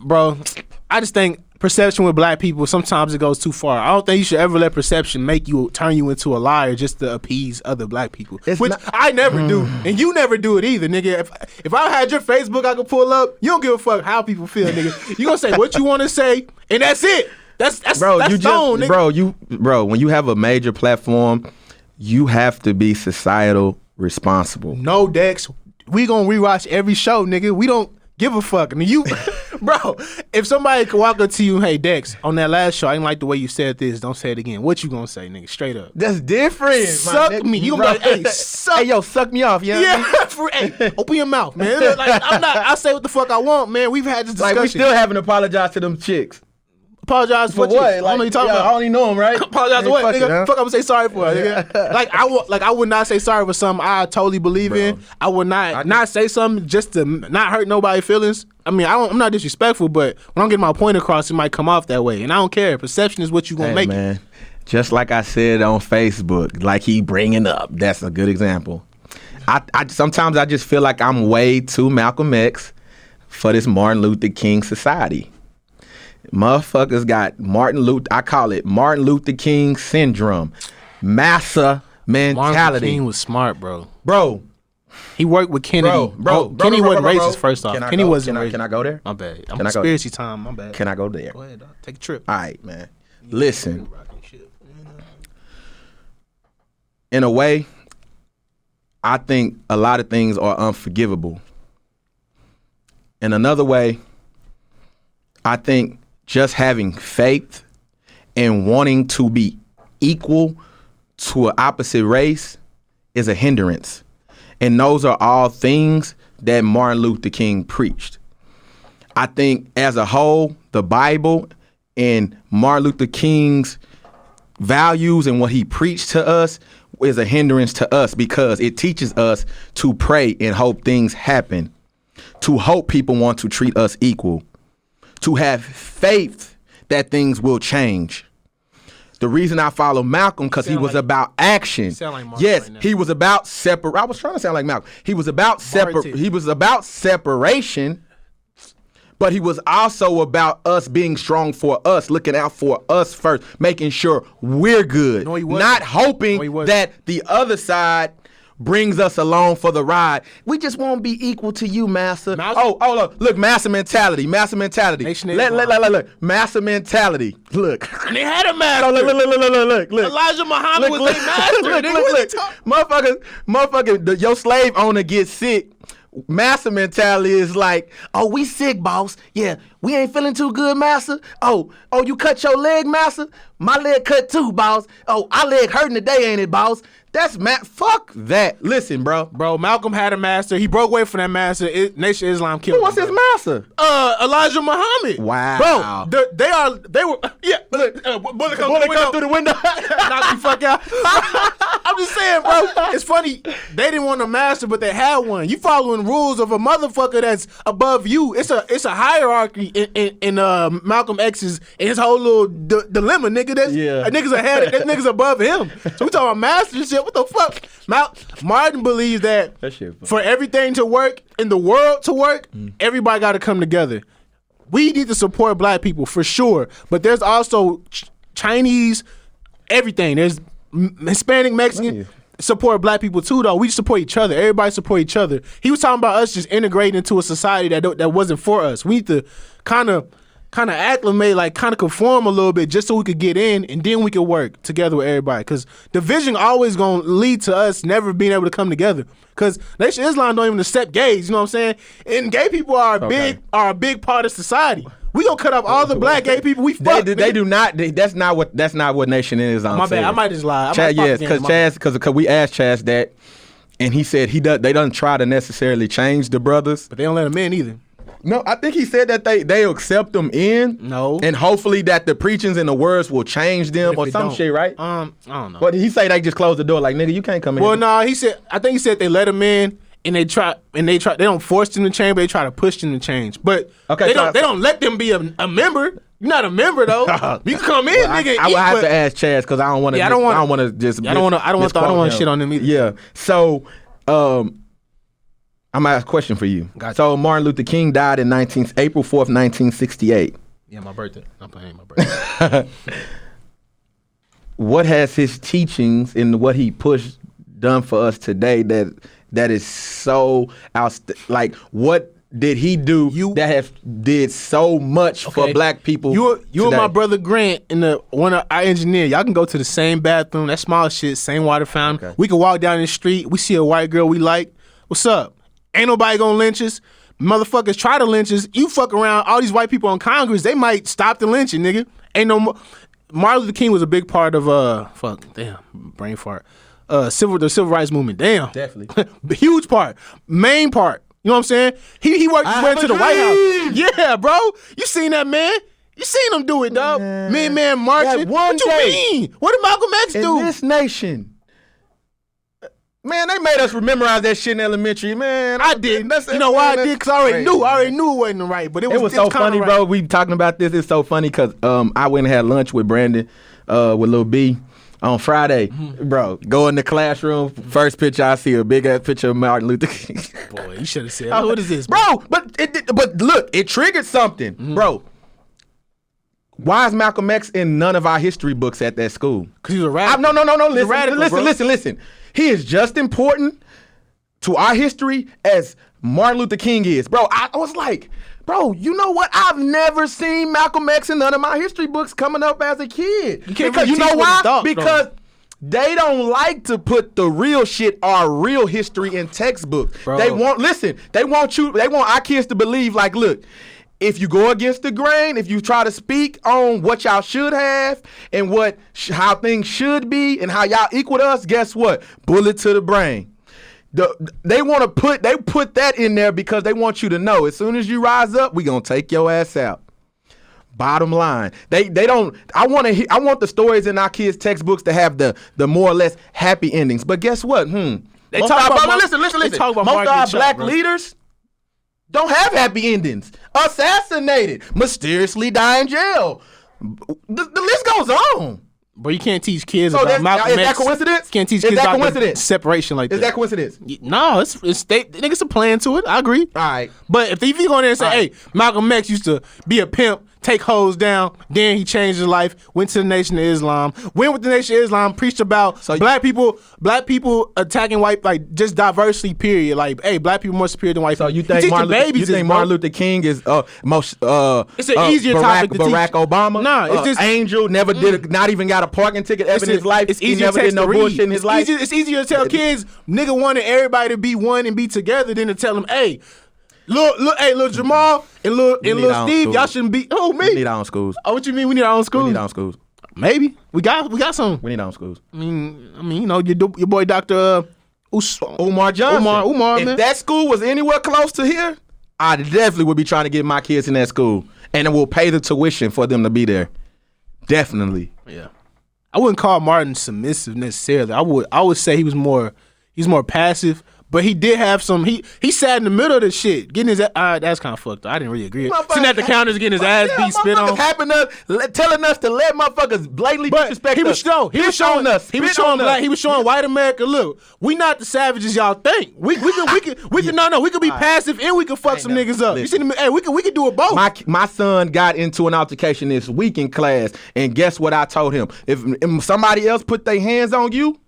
Bro, I just think perception with black people, sometimes it goes too far. I don't think you should ever let perception turn you into a liar just to appease other black people. Which I never do, and you never do it either, nigga. If I had your Facebook, I could pull up. You don't give a fuck how people feel, nigga. You gonna say what you want to say, and that's it. That's
bro.
That's
You
stone,
just,
nigga.
bro. When you have a major platform, you have to be societal responsible.
No, Dex. We gonna rewatch every show, nigga. We don't give a fuck. I mean, you, bro. If somebody could walk up to you, hey Dex, on that last show, I didn't like the way you said this. Don't say it again. What you gonna say, nigga? Straight up.
That's different.
Suck me. You gonna be like, hey, suck.
Hey, yo, suck me off, yeah.
Hey, open your mouth, man. Like, I say what the fuck I want, man. We've had this discussion.
Like we still haven't apologized to them chicks.
Apologize for
what?
I don't know what you talking about.
I only know them, right?
Apologize for what,
Fuck
nigga?
it, huh?
Fuck, I'm gonna say sorry for it, nigga. I would not say sorry for something I totally believe in. I would not say something just to not hurt nobody's feelings. I mean, I'm not disrespectful, but when I'm getting my point across, it might come off that way, and I don't care. Perception is what you gonna make
man. Just like I said on Facebook, like he bringing up. That's a good example. I sometimes I just feel like I'm way too Malcolm X for this Martin Luther King society. Motherfuckers got I call it Martin Luther King syndrome. Massa mentality.
Martin Luther King was smart, bro.
Bro.
He worked with Kennedy.
Bro,
Kenny wasn't racist, first off. Kenny wasn't racist.
Can I go there?
My bad. I'm
Can I go?
conspiracy time. My bad.
Can I go there?
Go ahead, dog. Take a trip.
All right, man. Listen. In a way, I think a lot of things are unforgivable. In another way, I think just having faith and wanting to be equal to an opposite race is a hindrance. And those are all things that Martin Luther King preached. I think as a whole, the Bible and Martin Luther King's values and what he preached to us is a hindrance to us because it teaches us to pray and hope things happen, to hope people want to treat us equal, to have faith that things will change. The reason I follow Malcolm because he was about action. Yes, he was about separate. I was trying to sound like Malcolm. He was about separation, but he was also about us being strong for us, looking out for us first, making sure we're good, not hoping that the other side brings us along for the ride. We just won't be equal to you, Massa. Look, Massa mentality. Look, Massa mentality. Look.
And they had a master.
Look.
Elijah Muhammad was their master.
Motherfucker, your slave owner gets sick. Massa mentality is like, oh, we sick, boss. Yeah, we ain't feeling too good, Massa. Oh, you cut your leg, Massa? My leg cut too, boss. Oh, our leg hurting today, ain't it, boss? That's fuck that. Listen, bro.
Malcolm had a master. He broke away from that master. Nation of Islam killed him.
What's his master?
Elijah Muhammad.
Wow.
Bro, they were, yeah. Look, bullet come through the window. Knock the fuck out. I'm just saying, bro. It's funny. They didn't want a master, but they had one. You following rules of a motherfucker that's above you. It's a hierarchy in Malcolm X's and his whole little dilemma, nigga. Niggas ahead. That niggas above him. So we talking about master shit. What the fuck? Martin believes that for everything to work in the world to work, everybody got to come together. We need to support black people for sure, but there's also Chinese, everything. There's Hispanic, Mexican. Support black people too, though. We support each other. Everybody support each other. He was talking about us just integrating into a society that wasn't for us. We need to kind of acclimate, like kind of conform a little bit just so we could get in and then we could work together with everybody. Because division always going to lead to us never being able to come together. Because Nation of Islam don't even accept gays, you know what I'm saying? And gay people are a big part of society. We gonna cut up all the black gay people we fuck.
They do not. That's not what Nation of Islam.
My bad. I might just lie.
Because we asked Chaz that, and he said they don't try to necessarily change the brothers,
but they don't let them in either.
No, I think he said that they accept them in.
No.
And hopefully that the preachings and the words will change them or some shit, right?
I don't know.
But he say they just close the door like, nigga, you can't come in.
Well, no, I think he said they let them in and they don't force them to change, but they try to push them to change. But they don't let them be a member. You're not a member though. You can come in, nigga.
I would have to ask Chaz because I don't want to. I don't want to just.
I don't want to shit on them either.
Yeah. So, I'm gonna ask a question for you.
Gotcha.
So Martin Luther King died in April 4th, 1968.
Yeah, my birthday. I'm playing my birthday.
What has his teachings and what he pushed done for us today that is so like what did he do that has did so much for black people?
You and my brother Grant and one of our engineer, y'all can go to the same bathroom, that small shit, same water fountain. Okay. We can walk down the street, we see a white girl we like. What's up? Ain't nobody gonna lynch us. Motherfuckers try to lynch us. You fuck around, all these white people in Congress, they might stop the lynching, nigga. Ain't no more. Martin Luther King was a big part of brain fart. The civil rights movement. Damn.
Definitely.
Huge part. Main part. You know what I'm saying? He worked his way to the White House. Yeah, bro. You seen that, man? You seen him do it, dog. Man marching. What you mean? What did Malcolm X do?
In this nation. Man, they made us memorize that shit in elementary. Man,
I did. You know why I did? Because I already knew it wasn't right. But it was
so funny, bro. We talking about this. It's so funny because I went and had lunch with Brandon, with Lil B on Friday. Mm-hmm. Bro, go in the classroom. First picture I see, a big ass picture of Martin Luther King.
Boy, you should have said, what is this?
Bro, but look, it triggered something. Mm-hmm. Bro, why is Malcolm X in none of our history books at that school?
Because he's a radical.
No. Listen. He is just important to our history as Martin Luther King is. Bro, I was like, bro, you know what? I've never seen Malcolm X in none of my history books coming up as a kid. Because you know why? Because they don't like to put the real shit or real history in textbooks. Bro. They want our kids to believe, like, look, if you go against the grain, if you try to speak on what y'all should have and how things should be and how y'all equal to us, guess what? Bullet to the brain. They put that in there because they want you to know as soon as you rise up, we gonna take your ass out. Bottom line, they don't. I want the stories in our kids' textbooks to have the more or less happy endings. But guess what? Listen. Most of our black leaders don't have happy endings. Assassinated, mysteriously die in jail. The list goes on.
But you can't teach kids about Malcolm X.
Is that coincidence?
Can't teach kids about the separation like that.
Is that coincidence?
No, it's niggas are playing to it. I agree.
All right.
But if you go in there and say, hey, Malcolm X used to be a pimp, take hoes down, then he changed his life, went to the Nation of Islam, went with the Nation of Islam, preached about black people attacking white, like just diversity, period. Like, hey, black people more superior than white people.
So you think Martin Luther King is most
it's an easier topic to
Barack
teach.
Obama?
Nah, it's just
Angel never not even got a parking ticket ever in his life.
It's easier
he never did no bullshit in his life.
It's easier to tell kids, nigga wanted everybody to be one and be together than to tell them, hey, Lil Jamal and Lil Steve, y'all shouldn't be. Oh, me.
We need our own schools.
Oh, what you mean? We need our own schools.
We need our own schools.
Maybe we got some.
We need our own schools.
I mean, you know, your boy Dr.
Umar Johnson.
Umar,
if
man.
that school was anywhere close to here, I definitely would be trying to get my kids in that school, and it will pay the tuition for them to be there. Definitely.
Yeah. I wouldn't call Martin submissive necessarily. I would say he's more passive. But he did have some. He sat in the middle of the shit, getting his. That's kind of fucked up. I didn't really agree. Sitting at the counters, getting his ass beat, spit on.
Telling us to let motherfuckers blatantly disrespect us.
He was showing white America. Look, we not the savages y'all think. We can be passive and we can fuck some niggas up. You see, hey, we can do it both.
My son got into an altercation this week in class, and guess what I told him? If somebody else put their hands on you,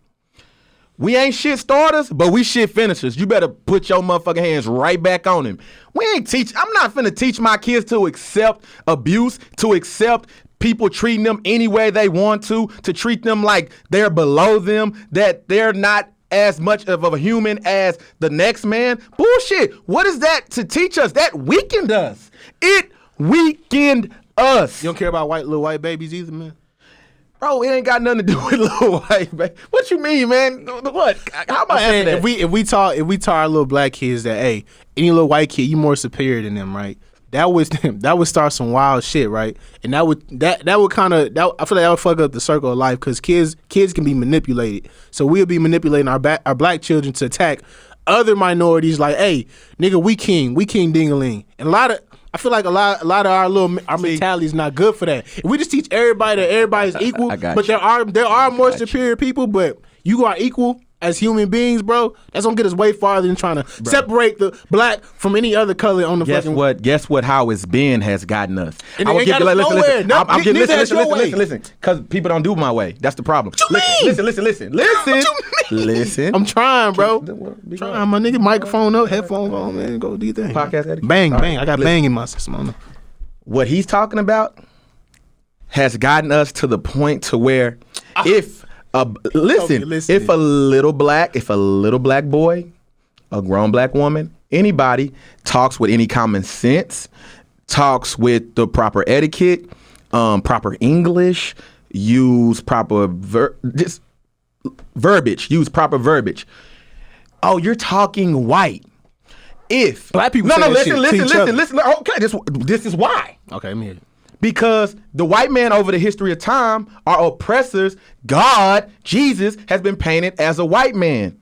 we ain't shit starters, but we shit finishers. You better put your motherfucking hands right back on him. I'm not finna teach my kids to accept abuse, to accept people treating them any way they want to treat them like they're below them, that they're not as much of a human as the next man. Bullshit. What is that to teach us? That weakened us. It weakened us.
You don't care about little white babies either, man?
Bro, it ain't got nothing to do with little white, man. What you mean, man? What? How am I saying that?
If we taught our little black kids that, hey, any little white kid, you more superior than them, right? That would start some wild shit, right? And I feel like that would fuck up the circle of life because kids can be manipulated. So we'll be manipulating our black children to attack other minorities. Like, hey, nigga, we king ding-a-ling. And I feel like a lot of our mentality is not good for that. If we just teach everybody that everybody's equal, but there are more superior people, but you are equal. as human beings, bro, that's gonna get us way farther than trying to separate the black from any other color on the fucking.
Guess what? How it's been has gotten us.
And
I will
it
give you.
got us nowhere.
I'm getting
Niggas
listen. Because people don't do my way. That's the problem. Listen.
I'm trying, bro. Trying, my nigga. Microphone up, headphones on, man. Go do your thing.
Podcast etiquette.
Bang. I got bang in my system. I don't know.
What he's talking about has gotten us to the point to where if a little black boy, a grown black woman, anybody talks with any common sense, talks with the proper etiquette, proper English, use proper verbiage. Oh, you're talking white. If
black people
listen. Okay, this is why.
Okay, let me hear it.
Because the white man over the history of time, our oppressors, God, Jesus, has been painted as a white man,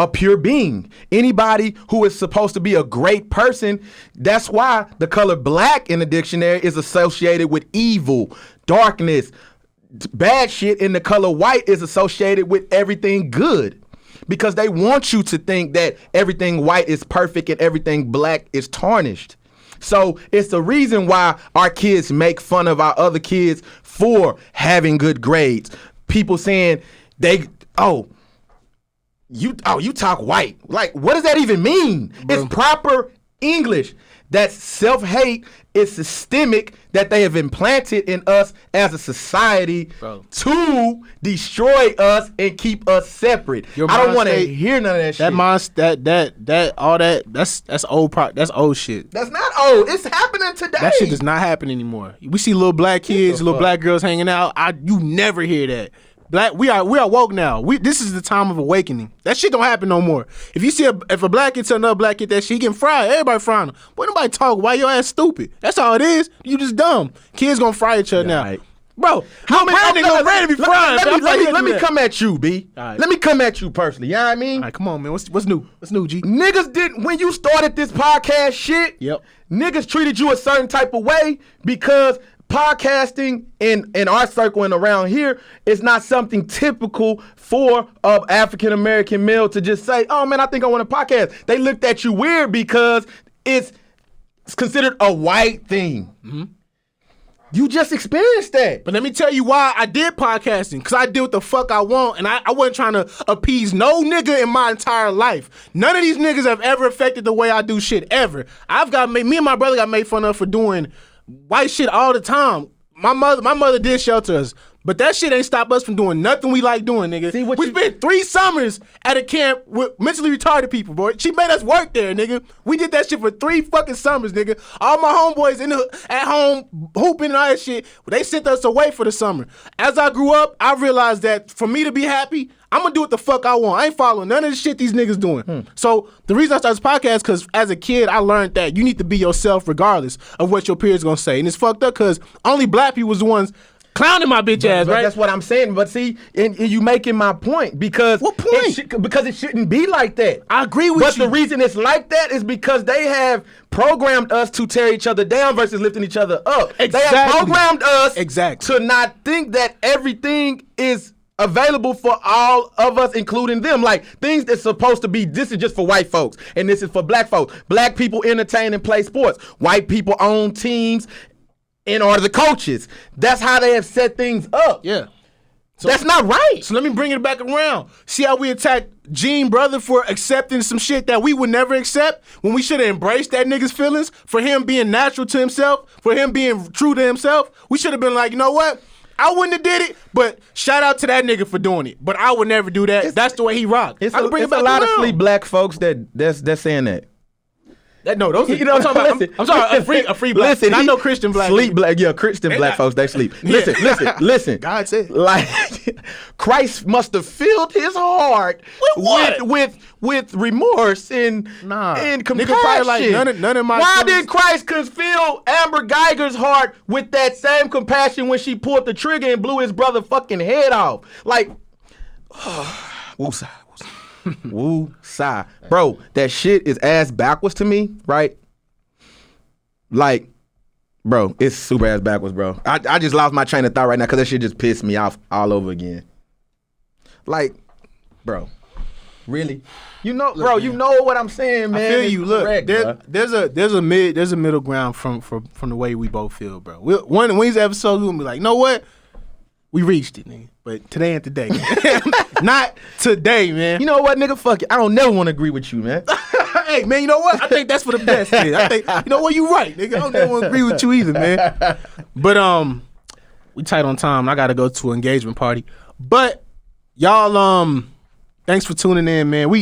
a pure being. Anybody who is supposed to be a great person, that's why the color black in the dictionary is associated with evil, darkness, bad shit, and the color white is associated with everything good. Because they want you to think that everything white is perfect and everything black is tarnished. So it's the reason why our kids make fun of our other kids for having good grades. People saying you talk white. Like, what does that even mean? It's proper English. That's self-hate is systemic that they have implanted in us as a society to destroy us and keep us separate. I don't want to hear none of that shit. That's old. That's old shit. That's not old. It's happening today.
That shit does not happen anymore. We see little black kids, little black girls hanging out. You never hear that. Black, we are woke now. This is the time of awakening. That shit don't happen no more. If you see if a black kid tell another black kid that shit, he getting fried. Everybody frying him. Boy, nobody talk. Why your ass stupid? That's all it is. You just dumb. Kids gonna fry each other now. Right. Bro, how many niggas ready to be frying?
Let me come at you, B. Right. Let me come at you personally. You know what I mean?
All right, come on, man. What's new? What's new, G?
Niggas didn't, when you started this podcast shit, niggas treated you a certain type of way because podcasting in our circle and around here is not something typical for an African-American male to just say, oh man, I think I want a podcast. They looked at you weird because it's considered a white thing. Mm-hmm. You just experienced that.
But let me tell you why I did podcasting. Because I did what the fuck I want. And I wasn't trying to appease no nigga in my entire life. None of these niggas have ever affected the way I do shit, ever. Me and my brother got made fun of for doing white shit all the time. My mother did shelter us. But that shit ain't stop us from doing nothing we like doing, nigga. We spent 3 summers at a camp with mentally retarded people, boy. She made us work there, nigga. We did that shit for 3 fucking summers, nigga. All my homeboys at home hooping and all that shit, they sent us away for the summer. As I grew up, I realized that for me to be happy, I'm gonna do what the fuck I want. I ain't following none of the shit these niggas doing. So the reason I started this podcast, because as a kid, I learned that you need to be yourself regardless of what your peers gonna say. And it's fucked up because only black people was the ones clowning my bitch ass, right?
That's what I'm saying. But see, and you making my point because
what point?
Because it shouldn't be like that.
I agree with you.
But the reason it's like that is because they have programmed us to tear each other down versus lifting each other up.
Exactly.
They have programmed us
to
not think that everything is available for all of us, including them. Like things that's supposed to be, this is just for white folks and this is for black folks. Black people entertain and play sports. White people own teams and are the coaches. That's how they have set things up.
Yeah.
So that's not right.
So let me bring it back around. See how we attacked Gene Brother for accepting some shit that we would never accept when we should have embraced that nigga's feelings, for him being natural to himself, for him being true to himself. We should have been like, you know what? I wouldn't have did it, but shout out to that nigga for doing it. But I would never do that. That's the way he rocked.
It's a lot of sleep black folks that's saying that.
No, those are, you know what I'm talking about. I'm sorry, a free black.
Listen,
I know Christian black.
Sleep black, yeah, Christian black folks, they sleep. Listen.
God said.
Like, Christ must have filled his heart with remorse and compassion.
Nigga probably like none of my
Why did Christ fill Amber Geiger's heart with that same compassion when she pulled the trigger and blew his brother fucking head off? Like, woosah. Woo-sah. Bro, that shit is ass backwards to me, right? Like, bro, it's super ass backwards, bro. I just lost my train of thought right now because that shit just pissed me off all over again. Like, bro, Really? You know, bro, you know what I'm saying, man.
I feel you.
It's
Look,
correct,
there's a middle ground from the way we both feel, bro. One of these episodes we'll be like, you know what? We reached it, nigga. But today ain't the day. Not today, man.
You know what, nigga? Fuck it. I don't never want to agree with you, man.
Hey, man, you know what? I think that's for the best, man. I think, you know what? You right, nigga. I don't never want to agree with you either, man. But we tight on time. I got to go to an engagement party. But y'all, thanks for tuning in, man.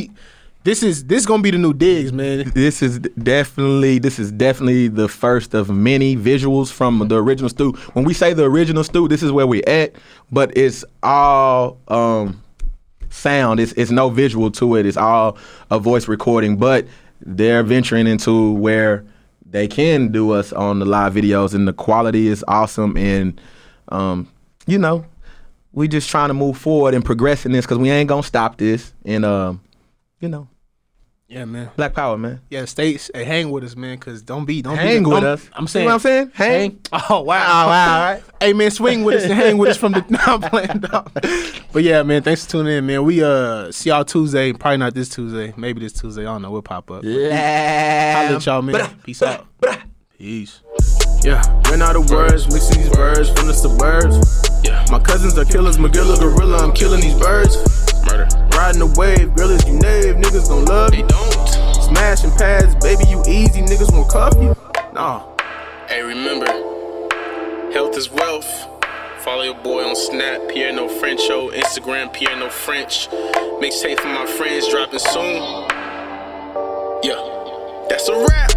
This is gonna be the new Diggs, man.
This is definitely the first of many visuals from the original Stu. When we say the original Stu, this is where we at, but it's all sound. It's no visual to it. It's all a voice recording. But they're venturing into where they can do us on the live videos, and the quality is awesome. And you know, we just trying to move forward and progress in this because we ain't gonna stop this. And you know.
Yeah, man.
Black Power, man.
Yeah, hang with us, man, because don't
hang with us.
I'm saying.
You know what I'm saying? Hang.
Oh, wow.
All right.
Hey, man, swing with us and hang with us from the... No, I'm playing, dog. But yeah, man, thanks for tuning in, man. We see y'all Tuesday. Probably not this Tuesday. Maybe this Tuesday. I don't know. We'll pop up.
Yeah.
Holla at y'all, man. Peace out. Peace.
Yeah, ran out of words, mixing these birds from the suburbs. Yeah, my cousins are killers, McGilla Gorilla, I'm killing these birds. Murder. Riding the wave, girl, is you nave, niggas gon' love you. They don't. Smashing pads, baby, you easy, niggas won't cuff you. Nah.
Hey, remember, health is wealth. Follow your boy on Snap, Pierre No French Show, Instagram, Pierre No French. Mixtape for my friends dropping soon. Yeah, that's a wrap.